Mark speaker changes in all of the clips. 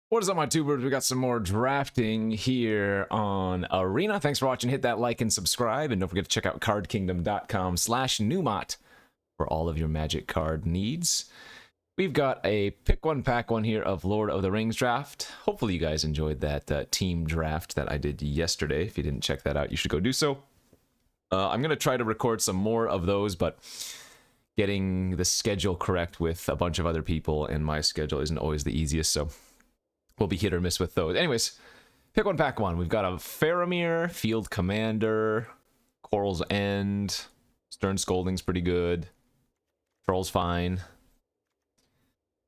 Speaker 1: What is up, my tubers? We got some more drafting here on Arena. Thanks for watching. Hit that like and subscribe, and don't forget to check out cardkingdom.com/numot for all of your Magic card needs. We've got a pick one, pack one here of Lord of the Rings draft. Hopefully you guys enjoyed that team draft that I did yesterday. If you didn't check that out, you should go do so. I'm going to try to record some more of those, but getting the schedule correct with a bunch of other people and my schedule isn't always the easiest, so we'll be hit or miss with those. Anyways, pick one, pack one. We've got a Faramir, Field Commander, Coral's End, Stern Scolding's pretty good, Troll's fine.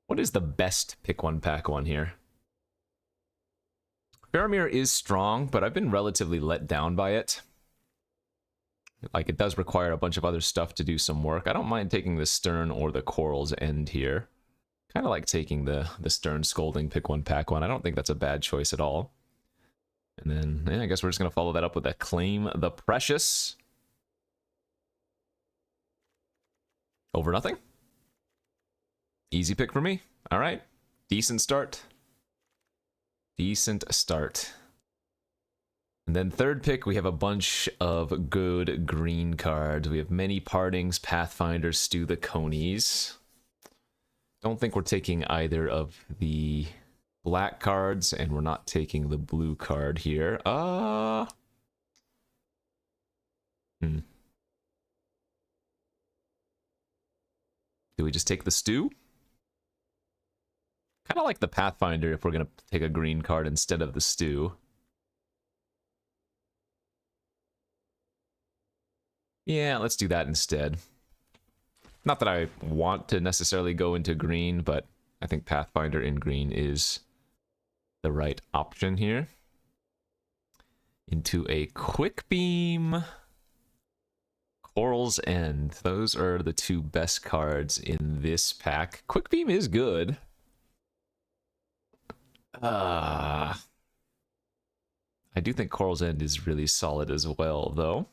Speaker 1: What is the best pick one, pack one here? Faramir is strong, but I've been relatively let down by it. Like, it does require a bunch of other stuff to do some work. I don't mind taking the Stern or the Coral's End here. Kind of like taking the Stern Scolding pick one, pack one. I don't think that's a bad choice at all. And then, yeah, I guess we're just going to follow that up with a Claim the Precious. Over nothing. Easy pick for me. All right. Decent start. Decent start. And then third pick, we have a bunch of good green cards. We have Many Partings, Pathfinder, Stew the Conies. Don't think we're taking either of the black cards, and we're not taking the blue card here. Do we just take the Stew? Kind of like the Pathfinder if we're going to take a green card instead of the Stew. Yeah, let's do that instead. Not that I want to necessarily go into green, but I think Pathfinder in green is the right option here. Into a Quick Beam, Coral's End. Those are the two best cards in this pack. Quick Beam is good. I do think Coral's End is really solid as well, though.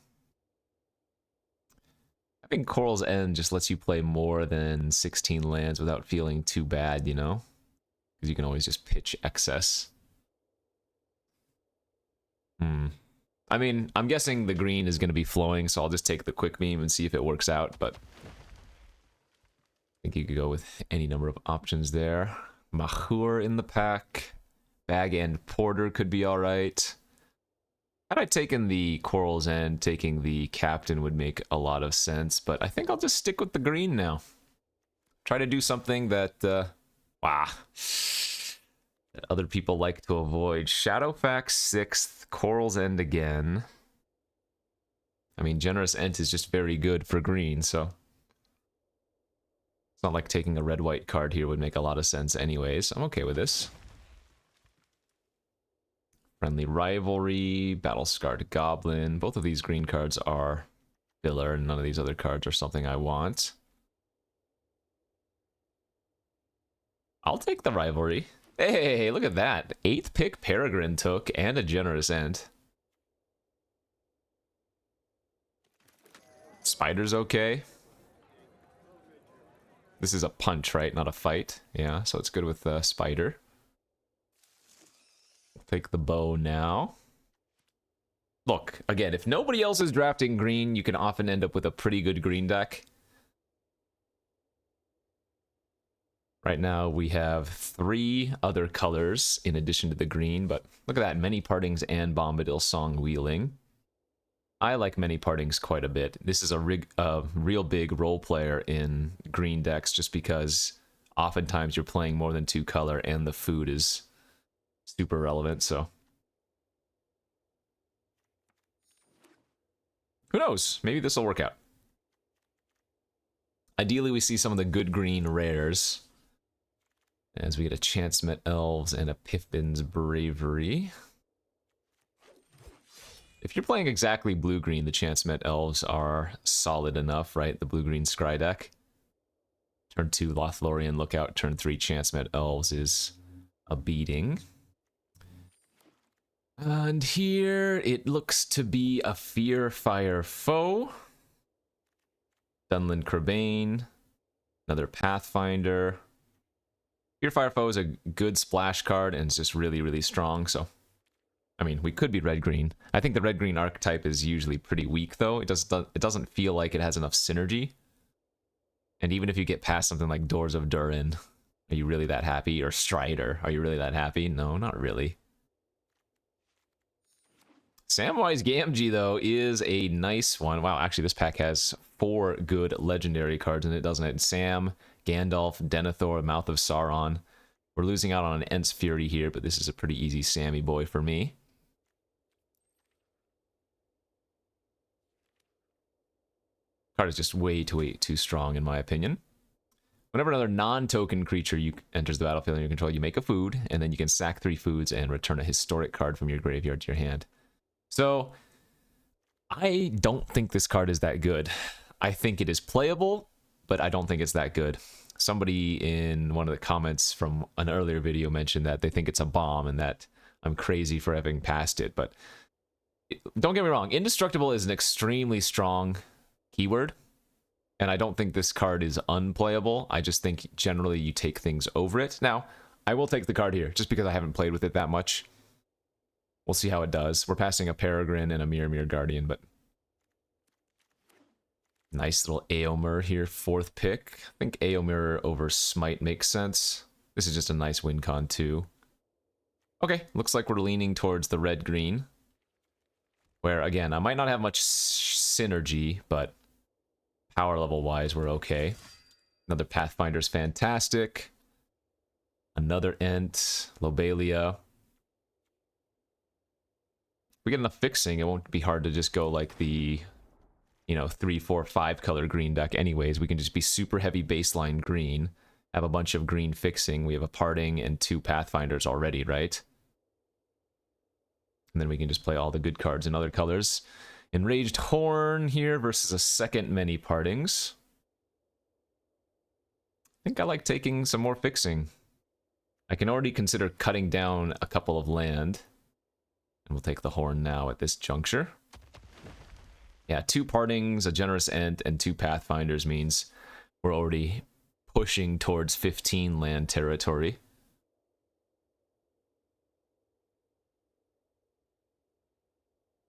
Speaker 1: I think Coral's End just lets you play more than 16 lands without feeling too bad, you know? Because you can always just pitch excess. I mean, I'm guessing the green is going to be flowing, so I'll just take the Quick Beam and see if it works out, but I think you could go with any number of options there. Mahur in the pack. Bag End Porter could be alright. Had I taken the Coral's End, taking the Captain would make a lot of sense, but I think I'll just stick with the green now. Try to do something that, that other people like to avoid. Shadowfax 6th, Coral's End again. I mean, Generous Ent is just very good for green, so it's not like taking a red-white card here would make a lot of sense anyways. I'm okay with this. Friendly Rivalry, Battle-Scarred Goblin. Both of these green cards are filler, and none of these other cards are something I want. I'll take the Rivalry. Hey, look at that. 8th pick Peregrine took, and a Generous End. Spider's okay. This is a punch, right? Not a fight. Yeah, so it's good with Spider. Take the bow now. Look, again, if nobody else is drafting green, you can often end up with a pretty good green deck. Right now, we have 3 other colors in addition to the green, but look at that, Many Partings and Bombadil Song Wheeling. I like Many Partings quite a bit. This is a real big role player in green decks just because oftentimes you're playing more than 2 color and the food is super relevant, so who knows? Maybe this will work out. Ideally, we see some of the good green rares as we get a Chance Met Elves and a Piffbin's Bravery. If you're playing exactly blue-green, the Chance Met Elves are solid enough, right? The blue-green Scry deck. Turn 2 Lothlorien Lookout, turn 3 Chance Met Elves is a beating. And here it looks to be a Fear Fire Foe. Dunland Crabane. Another Pathfinder. Purifier Foe is a good splash card and it's just really, really strong. So, I mean, we could be red-green. I think the red-green archetype is usually pretty weak, though. It doesn't feel like it has enough synergy. And even if you get past something like Doors of Durin, are you really that happy? Or Strider, are you really that happy? No, not really. Samwise Gamgee, though, is a nice one. Wow, actually, this pack has 4 good legendary cards in it, doesn't it? Sam, Gandalf, Denethor, Mouth of Sauron. We're losing out on an Ents Fury here, but this is a pretty easy Sammy boy for me. Card is just way too strong, in my opinion. Whenever another non-token creature enters the battlefield in your control, you make a food, and then you can sack 3 foods and return a historic card from your graveyard to your hand. So, I don't think this card is that good. I think it is playable, but I don't think it's that good. Somebody in one of the comments from an earlier video mentioned that they think it's a bomb and that I'm crazy for having passed it, but don't get me wrong, Indestructible is an extremely strong keyword, and I don't think this card is unplayable. I just think generally you take things over it. Now, I will take the card here, just because I haven't played with it that much. We'll see how it does. We're passing a Peregrine and a Mirror Guardian, but nice little Aomer here, 4th pick. I think Aomer over Smite makes sense. This is just a nice win con too. Okay, looks like we're leaning towards the red-green, where, again, I might not have much synergy, but power level-wise, we're okay. Another Pathfinder's fantastic. Another Ent, Lobelia. If we get enough fixing, it won't be hard to just go like the, 3, 4, 5 color green deck anyways. We can just be super heavy baseline green, have a bunch of green fixing. We have a Parting and 2 Pathfinders already, right? And then we can just play all the good cards in other colors. Enraged Horn here versus a second Many Partings. I think I like taking some more fixing. I can already consider cutting down a couple of land. And we'll take the Horn now at this juncture. Yeah, 2 Partings, a Generous Ent, and 2 Pathfinders means we're already pushing towards 15 land territory.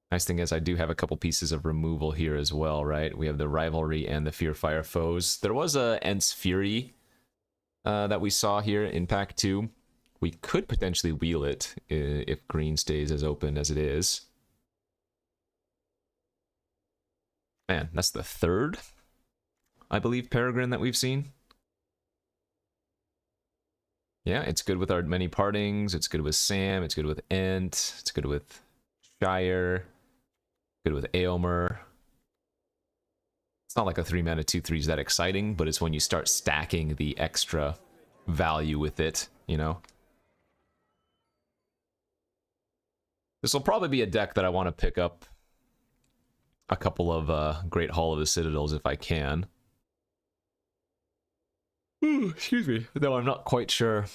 Speaker 1: Nice thing is I do have a couple pieces of removal here as well, right? We have the Rivalry and the Fearfire Foes. There was a Ents Fury that we saw here in pack 2. We could potentially wheel it if green stays as open as it is. Man, that's the 3rd, I believe, Peregrine that we've seen. Yeah, it's good with our Many Partings, it's good with Sam, it's good with Ent, it's good with Shire, good with Aomer. It's not like a 3-mana 2/3 is that exciting, but it's when you start stacking the extra value with it, This will probably be a deck that I want to pick up a couple of Great Hall of the Citadels if I can. Ooh, excuse me. Though I'm not quite sure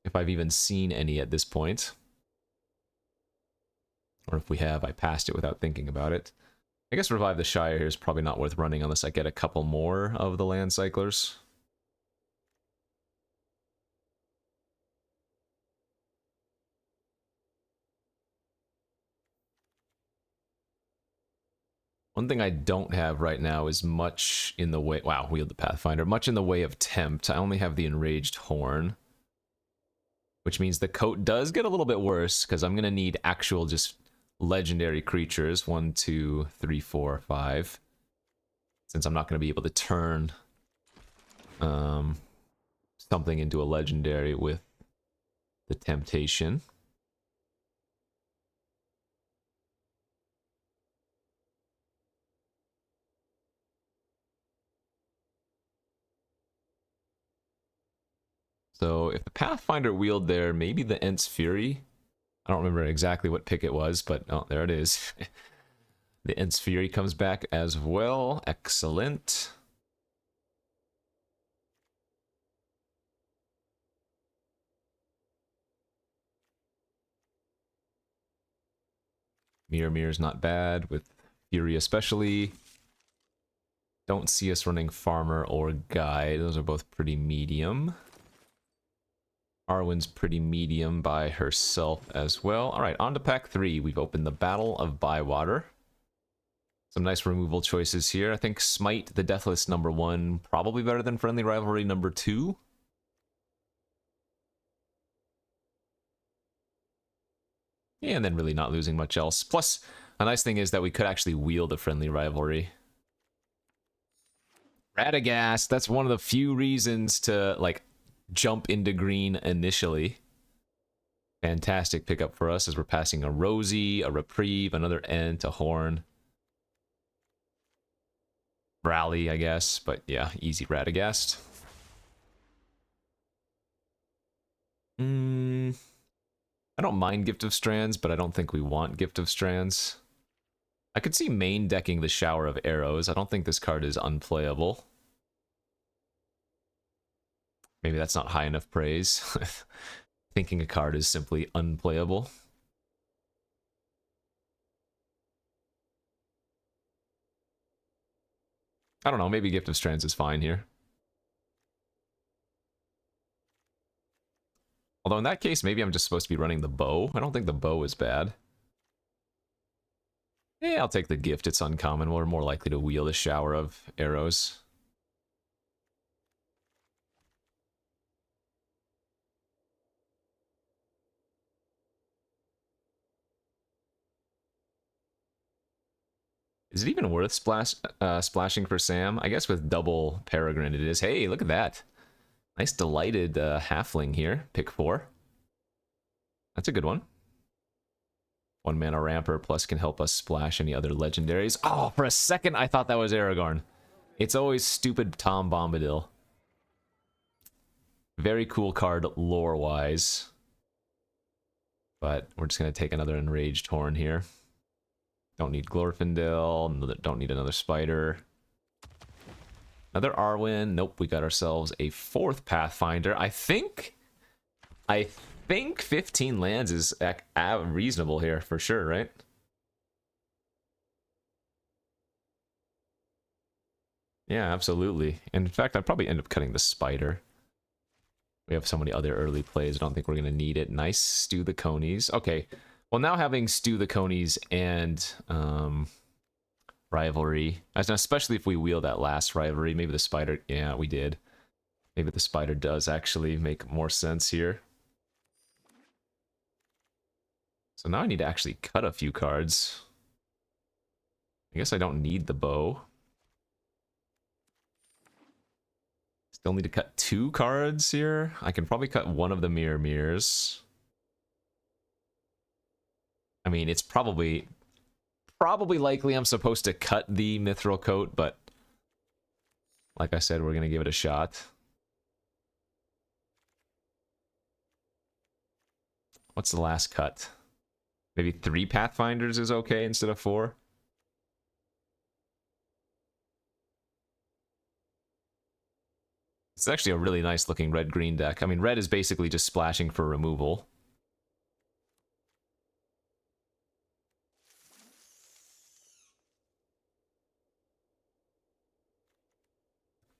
Speaker 1: if I've even seen any at this point. Or if we have, I passed it without thinking about it. I guess Revive the Shire here is probably not worth running unless I get a couple more of the Land Cyclers. One thing I don't have right now is much in the way... Wow, wield the Pathfinder. Much in the way of Tempt. I only have the Enraged Horn. Which means the coat does get a little bit worse, because I'm going to need actual just legendary creatures. 1, 2, 3, 4, 5. Since I'm not going to be able to turn something into a legendary with the Temptation. So if the Pathfinder wheeled there, maybe the Ents Fury. I don't remember exactly what pick it was, but oh, there it is. The Ents Fury comes back as well. Excellent. Mirror's not bad, with Fury especially. Don't see us running Farmer or Guide. Those are both pretty medium. Arwen's pretty medium by herself as well. All right, on to pack 3. We've opened the Battle of Bywater. Some nice removal choices here. I think Smite the Deathless #1, probably better than Friendly Rivalry #2. Yeah, and then really not losing much else. Plus, a nice thing is that we could actually wield a Friendly Rivalry. Radagast, that's one of the few reasons to, like, jump into green initially. Fantastic pickup for us as we're passing a Rosie, a Reprieve, another Ent, a Horn. Rally, I guess, but yeah, easy Radagast. I don't mind Gift of Strands, but I don't think we want Gift of Strands. I could see main decking the Shower of Arrows. I don't think this card is unplayable. Maybe that's not high enough praise. Thinking a card is simply unplayable. I don't know, maybe Gift of Strands is fine here. Although in that case, maybe I'm just supposed to be running the bow. I don't think the bow is bad. Yeah, I'll take the gift. It's uncommon. We're more likely to wield a shower of arrows. Is it even worth splashing for Sam? I guess with double Peregrine it is. Hey, look at that. Nice delighted halfling here. Pick 4. That's a good one. 1 mana ramper plus can help us splash any other legendaries. Oh, for a second I thought that was Aragorn. It's always stupid Tom Bombadil. Very cool card lore-wise. But we're just going to take another Enraged Horn here. Don't need Glorfindel. Don't need another Spider. Another Arwen. Nope, we got ourselves a 4th Pathfinder. I think 15 lands is reasonable here for sure, right? Yeah, absolutely. And in fact, I'd probably end up cutting the Spider. We have so many other early plays. I don't think we're going to need it. Nice Stew the Conies. Okay. Well, now having Stew the Conies and Rivalry, especially if we wield that last Rivalry, maybe the Spider... Yeah, we did. Maybe the Spider does actually make more sense here. So now I need to actually cut a few cards. I guess I don't need the bow. Still need to cut 2 cards here. I can probably cut one of the Mirrors. I mean, it's probably likely I'm supposed to cut the Mithril Coat, but like I said, we're going to give it a shot. What's the last cut? Maybe 3 Pathfinders is okay instead of 4? It's actually a really nice looking red-green deck. I mean, red is basically just splashing for removal.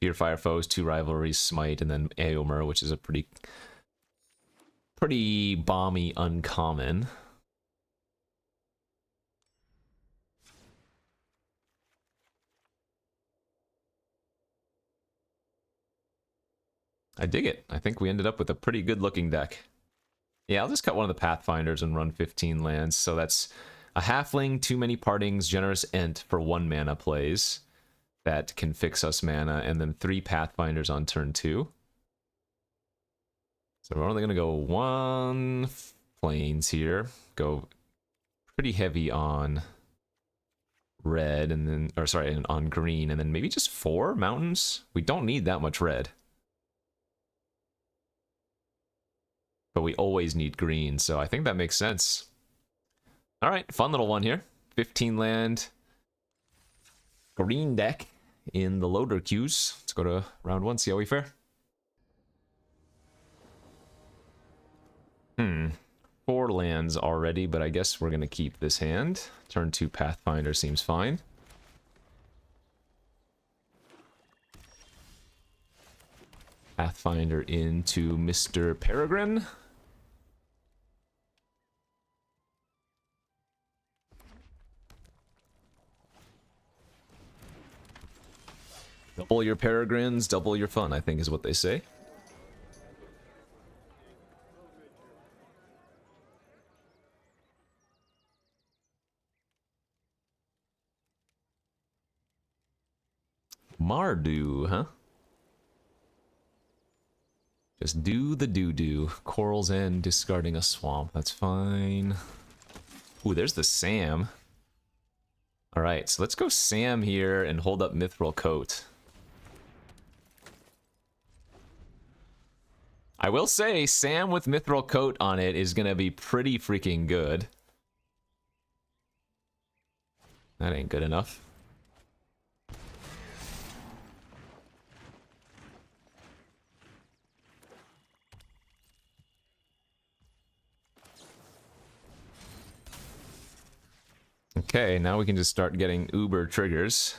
Speaker 1: Fearfire Foes, 2 Rivalries, Smite, and then Eomer, which is a pretty balmy uncommon. I dig it. I think we ended up with a pretty good looking deck. Yeah, I'll just cut one of the Pathfinders and run 15 lands. So that's a Halfling, Too Many Partings, Generous Ent for 1 mana plays. That can fix us mana, and then 3 Pathfinders on turn 2. So we're only going to go 1 Plains here. Go pretty heavy on red, and then, or sorry, on green, and then maybe just 4 mountains? We don't need that much red. But we always need green, so I think that makes sense. All right, fun little one here. 15 land green deck in the loader queues. Let's go to round 1, see how we fare. 4 lands already, but I guess we're going to keep this hand. Turn 2 Pathfinder seems fine. Pathfinder into Mr. Peregrine. Double your peregrines, double your fun, I think is what they say. Mardu, huh? Just do the doo-doo. Coral's End, discarding a swamp. That's fine. Ooh, there's the Sam. Alright, so let's go Sam here and hold up Mithril Coat. I will say, Sam with Mithril Coat on it is gonna be pretty freaking good. That ain't good enough. Okay, now we can just start getting uber triggers.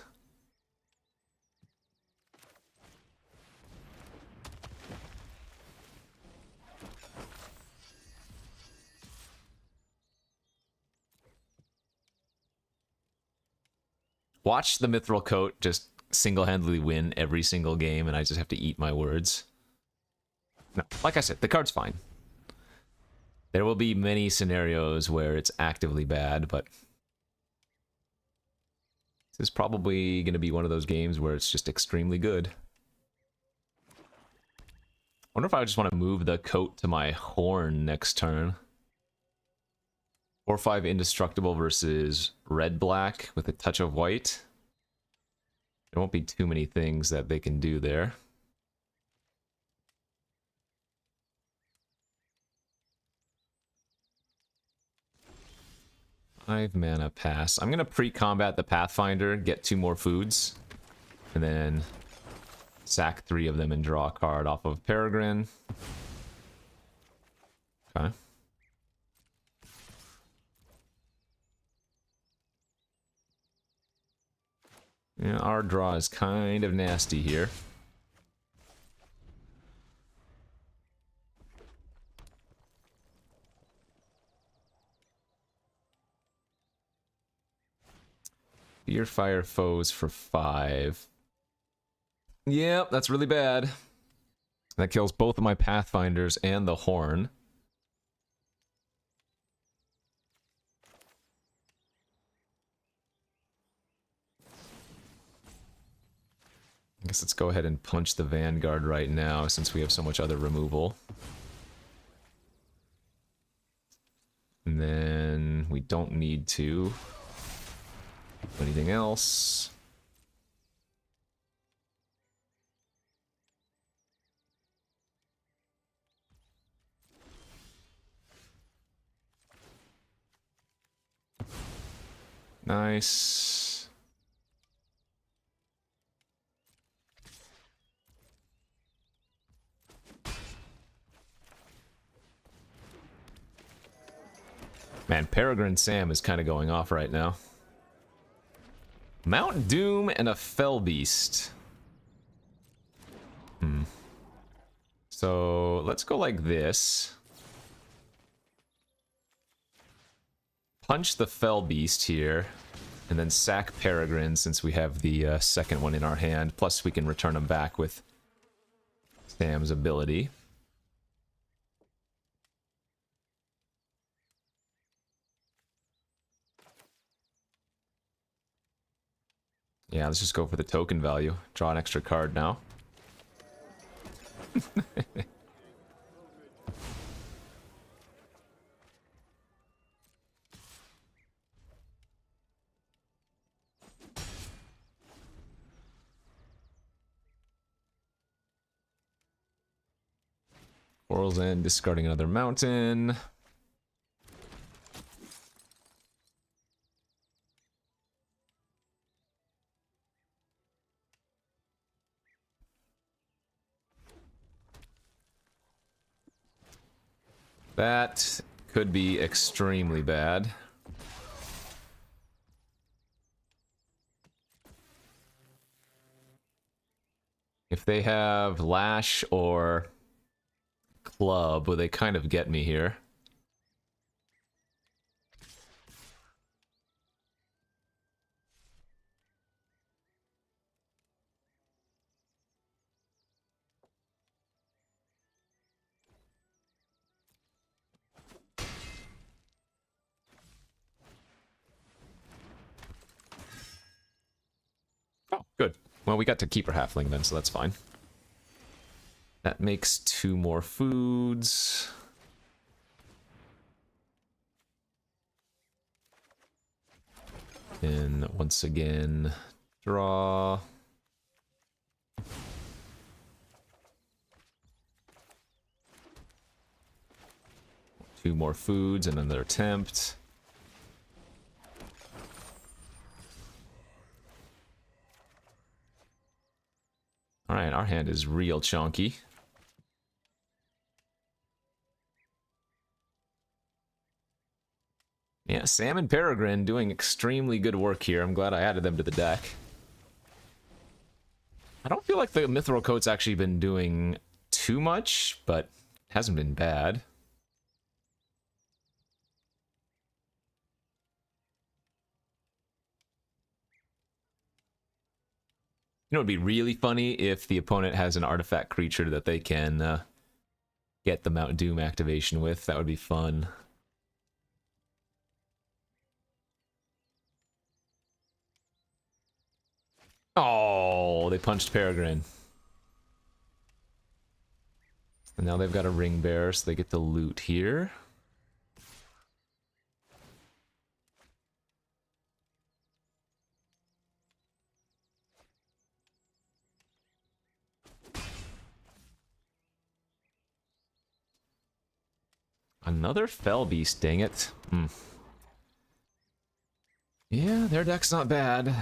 Speaker 1: Watch the Mithril Coat just single-handedly win every single game, and I just have to eat my words. No, like I said, the card's fine. There will be many scenarios where it's actively bad, but this is probably going to be one of those games where it's just extremely good. I wonder if I just want to move the coat to my horn next turn. 4/5 indestructible versus red-black with a touch of white. There won't be too many things that they can do there. Five mana pass. I'm gonna pre-combat the Pathfinder, get 2 more foods, and then sack 3 of them and draw a card off of Peregrine. Okay. Yeah, our draw is kind of nasty here. Fear fire foes for 5. Yep, that's really bad. That kills both of my Pathfinders and the Horn. I guess let's go ahead and punch the Vanguard right now since we have so much other removal. And then we don't need to do anything else. Nice. Man, Peregrine Sam is kind of going off right now. Mount Doom and a Fell Beast. So let's go like this. Punch the Fell Beast here, and then sack Peregrine since we have the second one in our hand. Plus we can return them back with Sam's ability. Yeah, let's just go for the token value. Draw an extra card now. Coral's End, discarding another mountain. That could be extremely bad. If they have Lash or Club, well, they kind of get me here. Oh, good. Well, we got to keep our halfling then, so that's fine. That makes 2 more foods. And once again, draw. Two more foods and another attempt. Alright, our hand is real chunky. Yeah, Sam and Peregrine doing extremely good work here. I'm glad I added them to the deck. I don't feel like the Mithril Coat's actually been doing too much, but it hasn't been bad. You know, it'd be really funny if the opponent has an artifact creature that they can get the Mount Doom activation with. That would be fun. Oh, they punched Peregrine. And now they've got a ring bearer, so they get the loot here. Another Fell Beast, dang it. Yeah, their deck's not bad.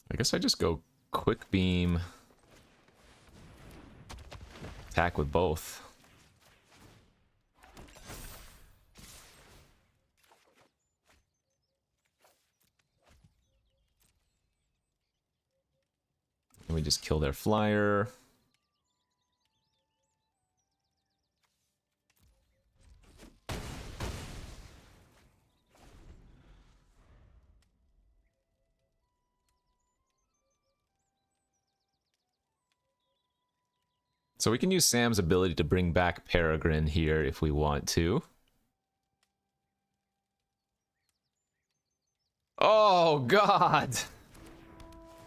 Speaker 1: I guess I just go Quick Beam. Attack with both. And we just kill their flyer. So we can use Sam's ability to bring back Peregrine here if we want to. Oh, God!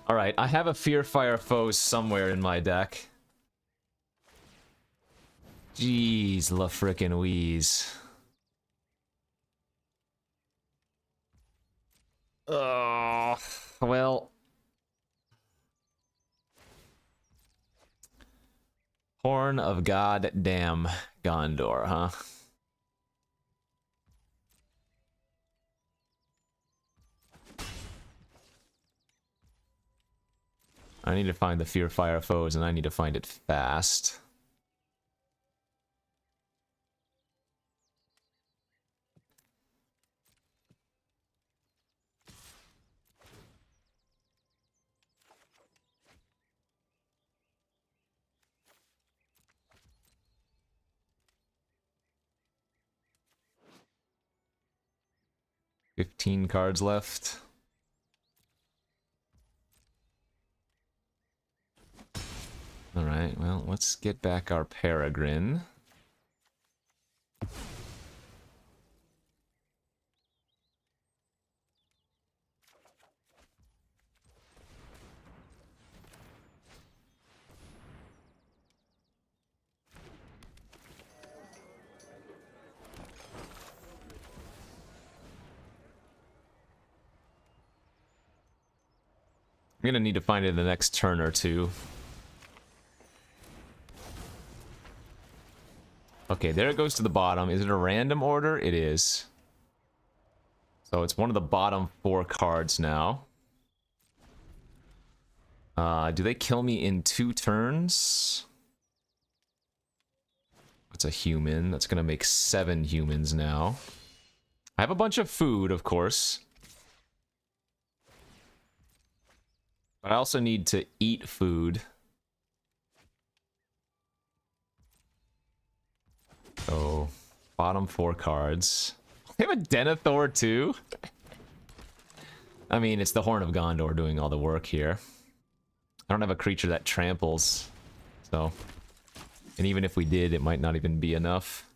Speaker 1: Alright, I have a Fear Fire Foes somewhere in my deck. Jeez, la frickin' wheeze. Oh, well... Horn of Goddamn Gondor, huh? I need to find the Fear Fire Foes, and I need to find it fast. $15 cards left. Alright, well, let's get back our Peregrine. I'm gonna need to find it the next turn or two. Okay, there it goes to the bottom. Is it a random order? It is. So it's one of the bottom 4 cards now. Do they kill me in 2 turns? That's a human. That's gonna make 7 humans now. I have a bunch of food, of course. But I also need to eat food. So, bottom 4 cards. They have a Denethor too? I mean, it's the Horn of Gondor doing all the work here. I don't have a creature that tramples, so... And even if we did, it might not even be enough.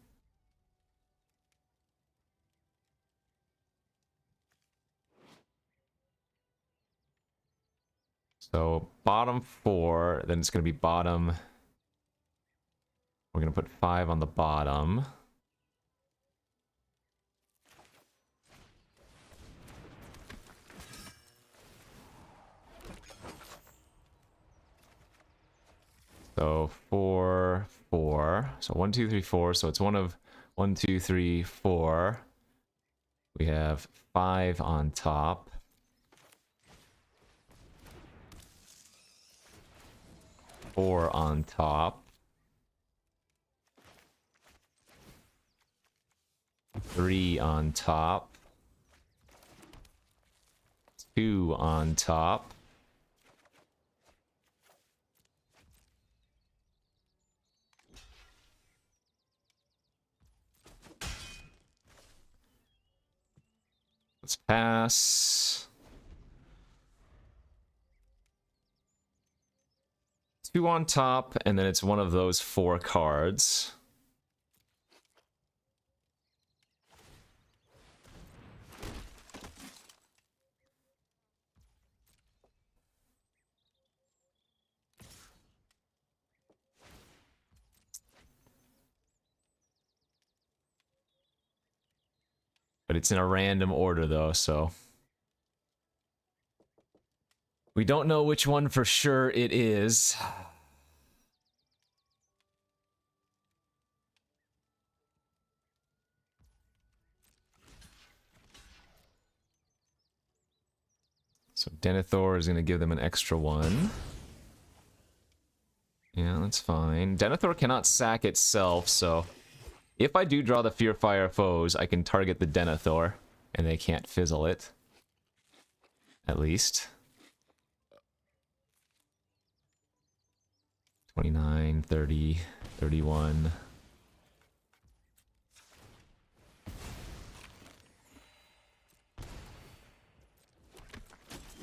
Speaker 1: So, bottom 4, then it's going to be bottom... We're going to put 5 on the bottom. So 4, 4. So 1, 2, 3, 4. So it's one of 1, 2, 3, 4. We have 5 on top. Four on top. 3 on top. 2 on top. Let's pass. 2 on top, and then it's one of those 4 cards. But it's in a random order, though, so... We don't know which one for sure it is. So Denethor is going to give them an extra 1. Yeah, that's fine. Denethor cannot sack itself, so... If I do draw the Fearfire foes, I can target the Denethor, and they can't fizzle it. At least. 29, 30, 31.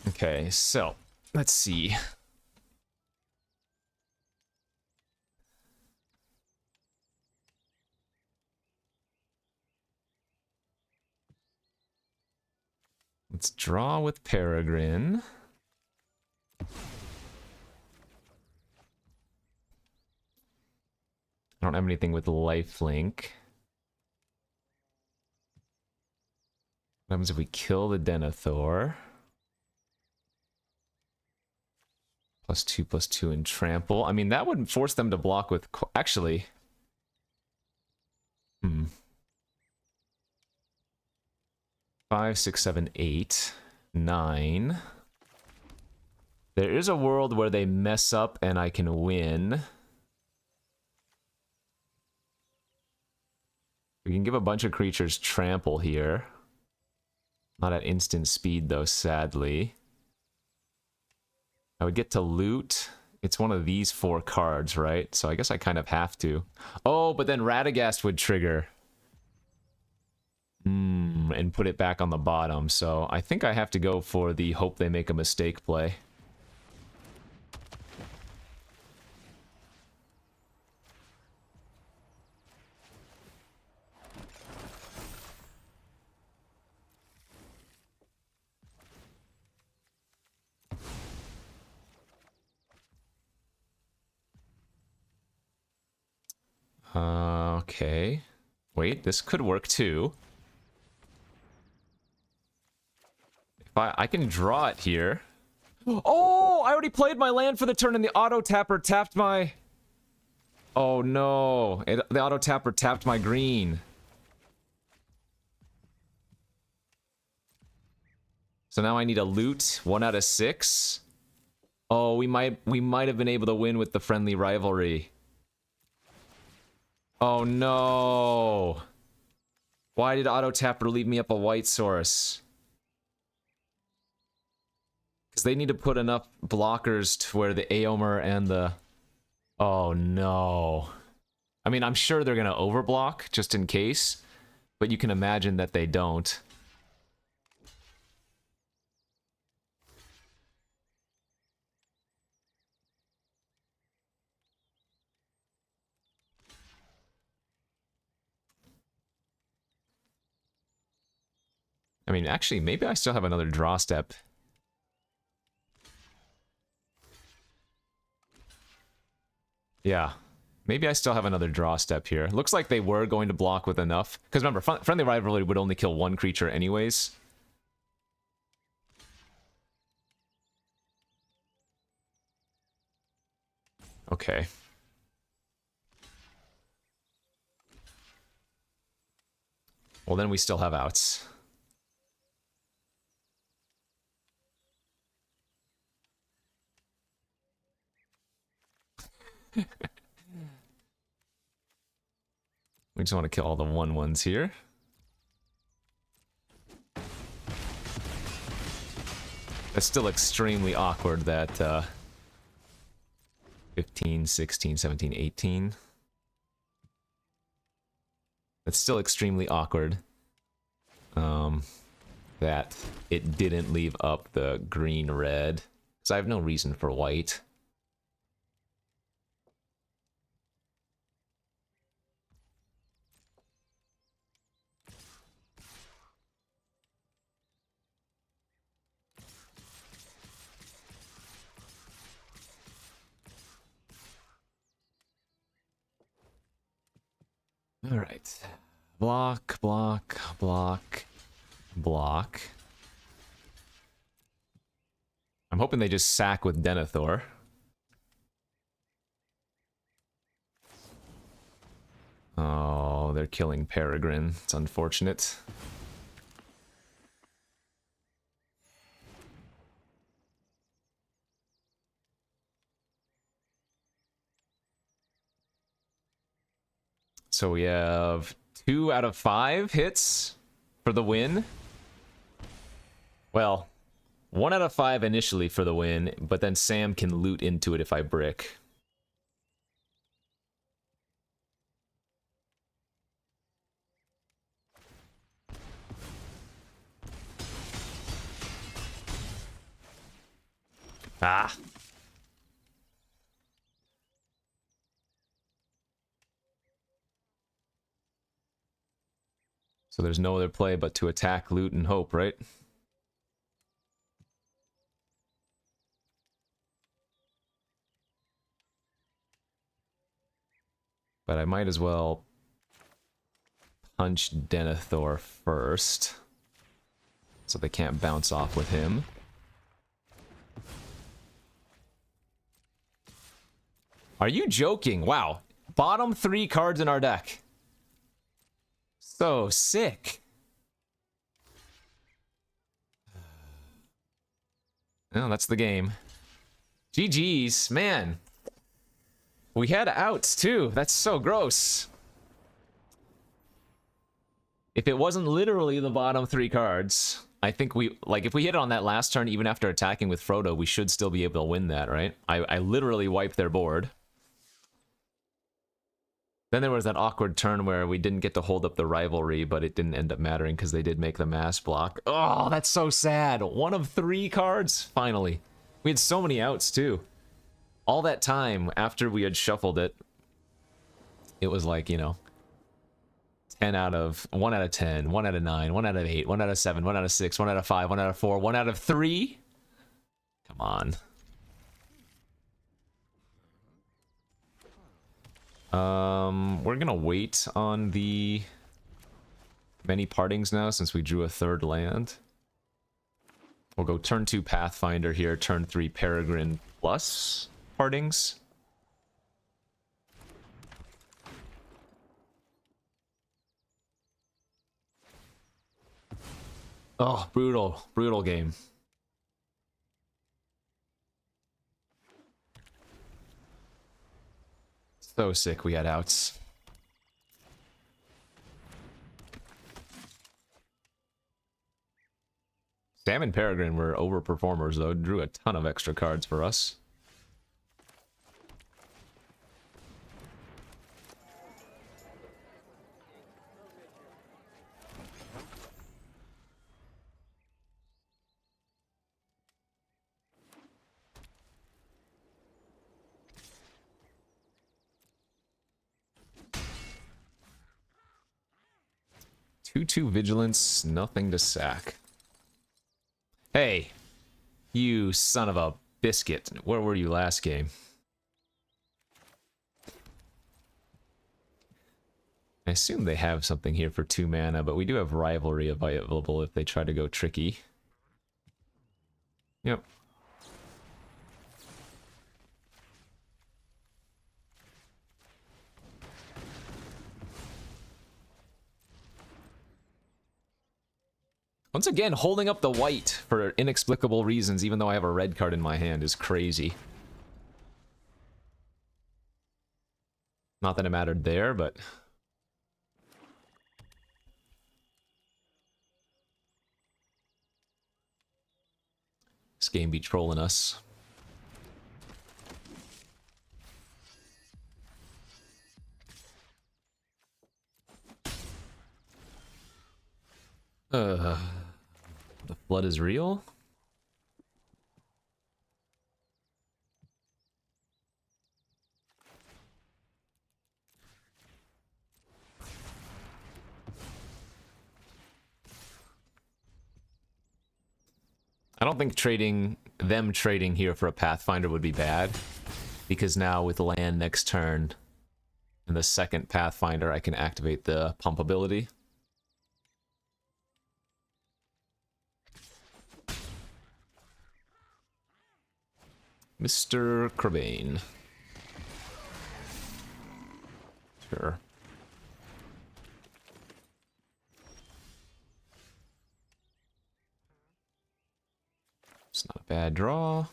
Speaker 1: Okay, so, let's see. Let's draw with Peregrine. I don't have anything with lifelink. What happens if we kill the Denethor? +2/+2 and trample. I mean, that wouldn't force them to block with... Actually... 5, 6, 7, 8, 9. There is a world where they mess up and I can win. We can give a bunch of creatures trample here. Not at instant speed, though, sadly. I would get to loot. It's one of these 4 cards, right? So I guess I kind of have to. Oh, but then Radagast would trigger. And put it back on the bottom. So I think I have to go for the hope they make a mistake play. Okay. Wait, this could work too. If I can draw it here. Oh, I already played my land for the turn and the auto tapper tapped my... Oh no, the auto tapper tapped my green. So now I need a loot, 1 out of 6. Oh, we might have been able to win with the friendly rivalry. Oh no. Why did Auto Tapper leave me up a white source? Because they need to put enough blockers to where the Aomer and the... Oh no. I mean, I'm sure they're gonna overblock just in case, but you can imagine that they don't. I mean, actually, maybe I still have another draw step. Yeah. Maybe I still have another draw step here. Looks like they were going to block with enough. Because remember, Friendly Rivalry would only kill one creature anyways. Okay. Well, then we still have outs. We just want to kill all the 1/1s here. That's still extremely awkward that 15, 16, 17, 18. That's still extremely awkward. That it didn't leave up the green-red. Because I have no reason for white. Alright. Block, block, block, block. I'm hoping they just sack with Denethor. Oh, they're killing Peregrine. It's unfortunate. So we have 2 out of 5 hits for the win. Well, 1 out of 5 initially for the win, but then Sam can loot into it if I brick. Ah! So there's no other play but to attack, loot, and hope, right? But I might as well punch Denethor first, so they can't bounce off with him. Are you joking? Wow. Bottom 3 cards in our deck. So sick. Oh, that's the game. GG's, man. We had outs too. That's so gross. If it wasn't literally the bottom 3 cards, I think we, like, if we hit it on that last turn, even after attacking with Frodo, we should still be able to win that, right? I literally wiped their board. Then there was that awkward turn where we didn't get to hold up the rivalry, but it didn't end up mattering because they did make the mass block. Oh, that's so sad. 1 of 3 cards, finally. We had so many outs, too. All that time after we had shuffled it, it was like, you know, 1 out of 10, 1 out of 9, 1 out of 8, 1 out of 7, 1 out of 6, 1 out of 5, 1 out of 4, 1 out of 3? Come on. We're gonna wait on the many partings now since we drew a 3rd land. We'll go turn 2 Pathfinder here, turn 3 Peregrine plus partings. Oh, brutal, brutal game. So sick we had outs. Sam and Peregrine were overperformers, though. Drew a ton of extra cards for us. Two vigilance, nothing to sack. Hey, you son of a biscuit. Where were you last game? I assume they have something here for 2 mana, but we do have Rivalry available if they try to go tricky. Yep. Once again, holding up the white for inexplicable reasons, even though I have a red card in my hand, is crazy. Not that it mattered there, but... this game be trolling us. The flood is real? I don't think them trading here for a Pathfinder would be bad, because now with land next turn and the second Pathfinder, I can activate the pump ability. Mr. Crabane. Sure. It's not a bad draw.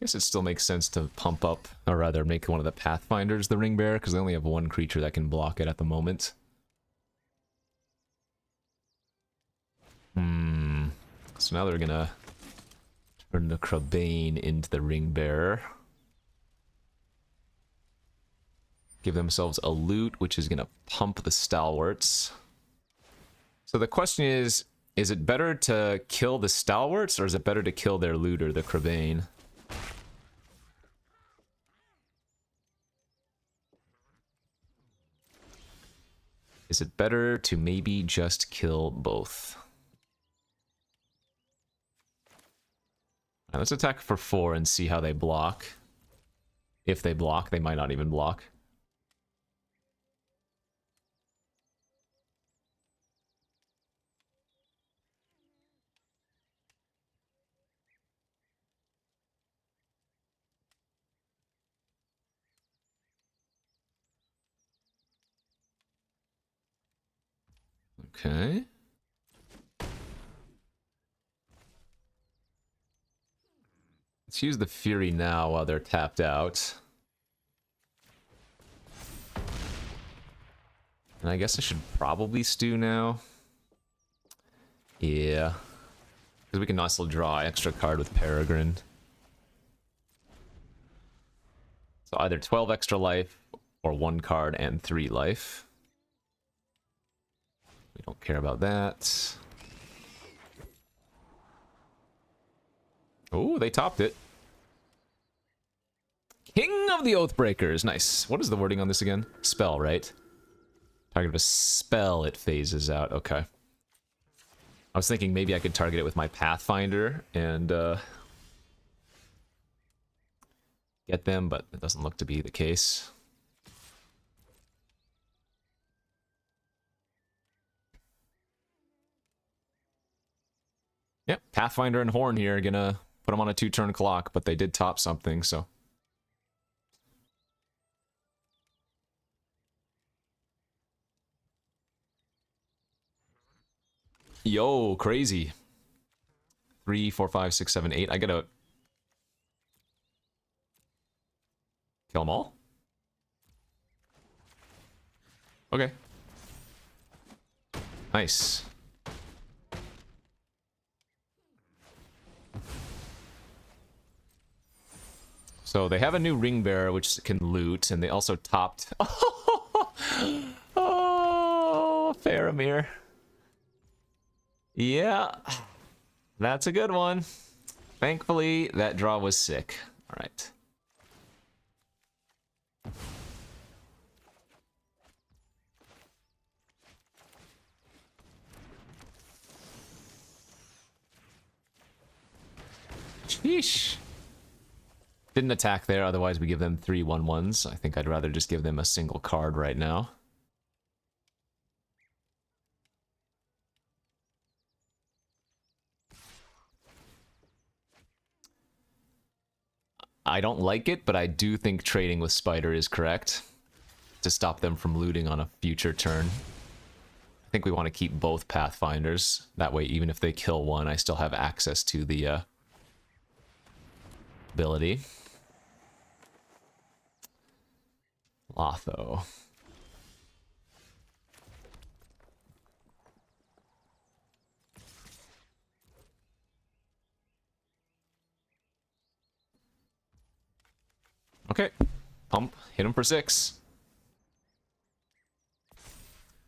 Speaker 1: Guess it still makes sense to pump up, or rather make one of the Pathfinders the Ring Bearer, because they only have one creature that can block it at the moment. So now they're gonna turn the Crabane into the Ring Bearer. Give themselves a loot, which is gonna pump the Stalwarts. So the question is it better to kill the Stalwarts, or is it better to kill their looter, the Crabane? Is it better to maybe just kill both? All right, let's attack for 4 and see how they block. If they block, they might not even block. Okay. Let's use the Fury now while they're tapped out. And I guess I should probably stew now. Yeah. Because we can also draw an extra card with Peregrine. So either 12 extra life or 1 card and 3 life. We don't care about that. Oh, they topped it. King of the Oathbreakers. Nice. What is the wording on this again? Spell, right? Target of a spell, it phases out. Okay. I was thinking maybe I could target it with my Pathfinder and get them, but it doesn't look to be the case. Yep, Pathfinder and Horn here are gonna put them on a 2-turn clock, but they did top something, so. Yo, crazy. 3, 4, 5, 6, 7, 8. I gotta Kill them all? Okay. Nice. So they have a new ring bearer which can loot, and they also topped. Oh, Faramir. Yeah, that's a good one. Thankfully, that draw was sick. All right. Sheesh. Didn't attack there, otherwise we give them 3/1/1s. I think I'd rather just give them a single card right now. I don't like it, but I do think trading with Spider is correct to stop them from looting on a future turn. I think we want to keep both Pathfinders. That way, even if they kill one, I still have access to the ability. Lotho. Okay. Pump. Hit him for 6.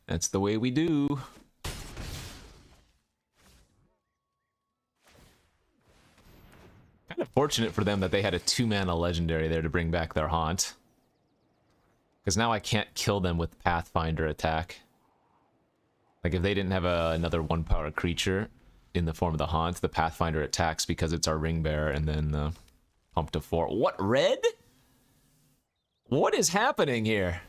Speaker 1: That's the way we do. Kind of fortunate for them that they had a 2-mana legendary there to bring back their haunt. Because now I can't kill them with Pathfinder attack. Like, if they didn't have another 1-power creature in the form of the haunt, the Pathfinder attacks because it's our ring bearer, and then pump to 4. What, red? What is happening here?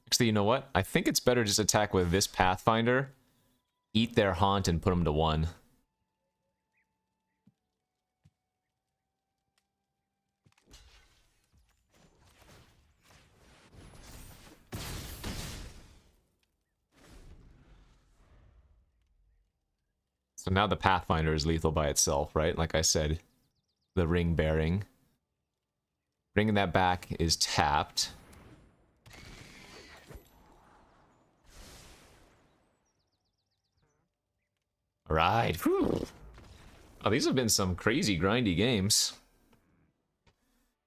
Speaker 1: Actually, you know what? I think it's better just attack with this Pathfinder, eat their haunt, and put them to 1. So now the Pathfinder is lethal by itself, right? Like I said, the ring bearing. Bringing that back is tapped. All right. Whew. Oh, these have been some crazy grindy games.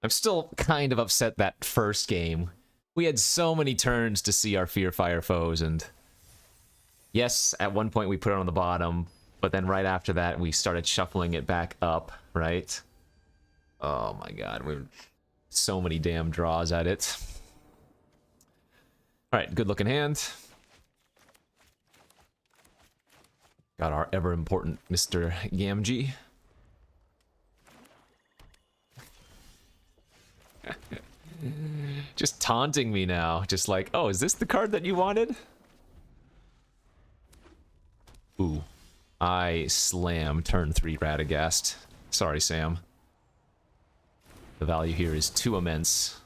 Speaker 1: I'm still kind of upset that first game. We had so many turns to see our Fear Fire foes, and yes, at one point we put it on the bottom, but then right after that we started shuffling it back up, right? Oh my god, we're so many damn draws at it. Alright, good looking hand. Got our ever important Mr. Gamgee. Just taunting me now. Just like, oh, is this the card that you wanted? Ooh. I slam turn 3 Radagast. Sorry, Sam. The value here is too immense.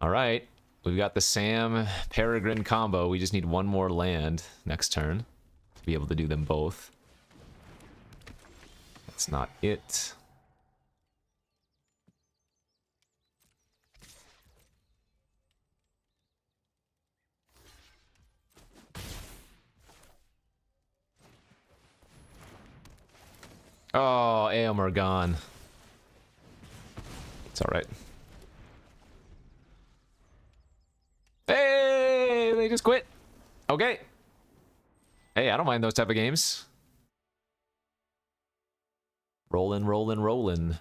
Speaker 1: Alright. We've got the Sam Peregrine combo. We just need one more land next turn to be able to do them both. That's not it. Oh, Aomer gone. It's alright. Hey, they just quit. Okay. Hey, I don't mind those type of games. Rollin', rollin', rollin'.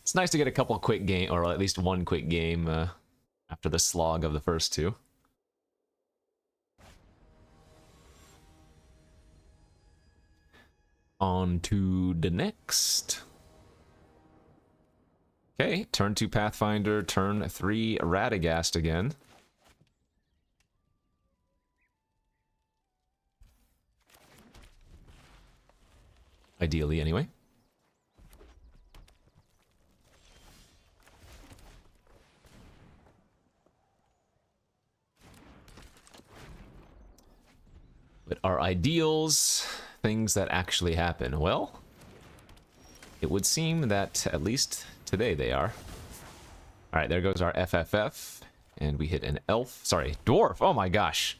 Speaker 1: It's nice to get a couple quick game, or at least one quick game after the slog of the first two. On to the next. Okay, turn 2 Pathfinder, turn 3 Radagast again. ideally anyway. But our ideals, things that actually happen, well, it would seem that at least today they are. All right, there goes our FFF, and we hit an elf. Sorry, dwarf. Oh my gosh.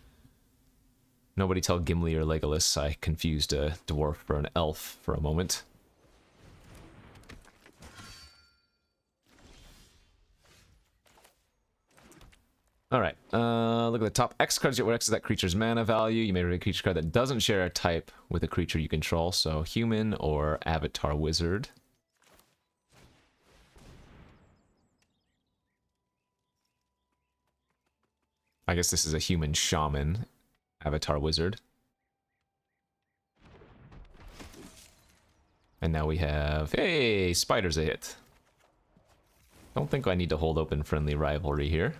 Speaker 1: Nobody tell Gimli or Legolas I confused a dwarf for an elf for a moment. Alright, look at the top. X cards get what X is that creature's mana value. You may reveal a creature card that doesn't share a type with a creature you control, so human or avatar wizard. I guess this is a human shaman, avatar wizard. And now we have, hey, spider's a hit. Don't think I need to hold open friendly rivalry here.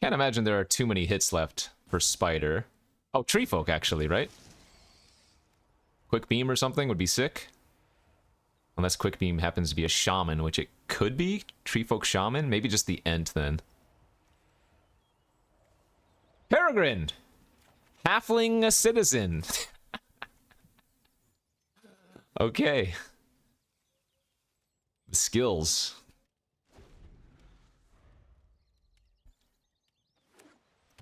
Speaker 1: Can't imagine there are too many hits left for spider. Oh, tree folk actually, right? Quick beam or something would be sick. Unless quick beam happens to be a shaman, which it could be. Tree folk shaman, maybe just the ent then. Peregrine! Halfling a citizen. Okay. The skills.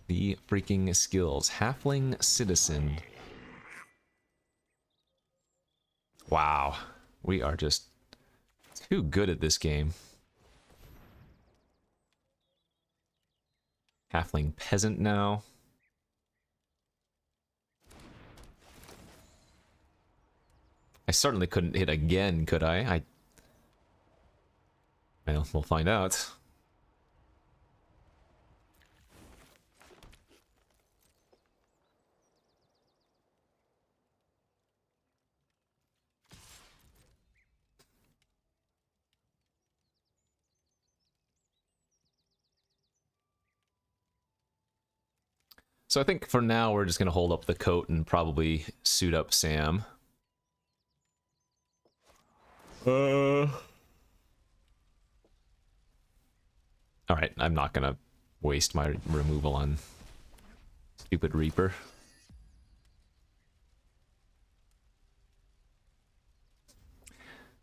Speaker 1: The freaking skills. Halfling citizen. Wow. We are just too good at this game. Halfling peasant now. I certainly couldn't hit again, could I? Well, we'll find out. So I think for now we're just going to hold up the coat and probably suit up Sam. Alright, I'm not going to waste my removal on stupid Reaper.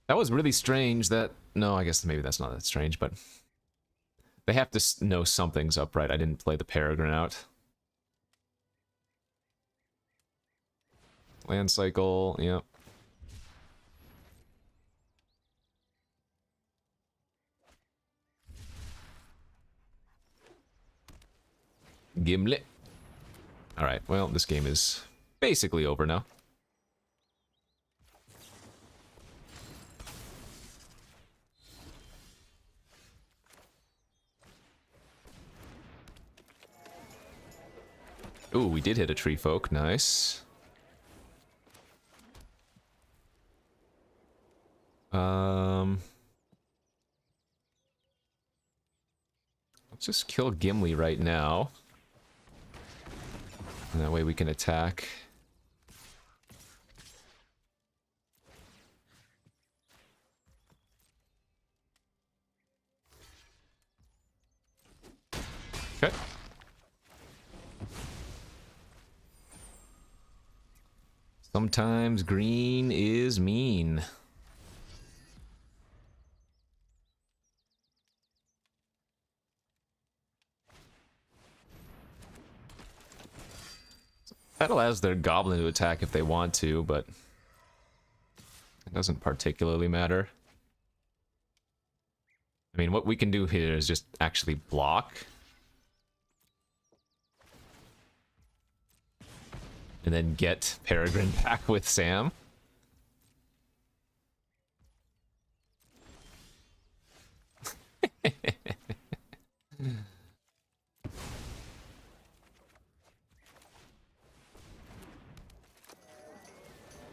Speaker 1: That was really strange that... No, I guess maybe that's not that strange, but... They have to know something's up, right? I didn't play the Peregrine out. Land cycle, yep. Gimlet. Alright, well, this game is basically over now. Ooh, we did hit a tree folk, nice. Let's just kill Gimli right now. And that way we can attack. Okay. Sometimes green is mean. That allows their goblin to attack if they want to, but it doesn't particularly matter. I mean, what we can do here is just actually block. And then get Peregrine back with Sam.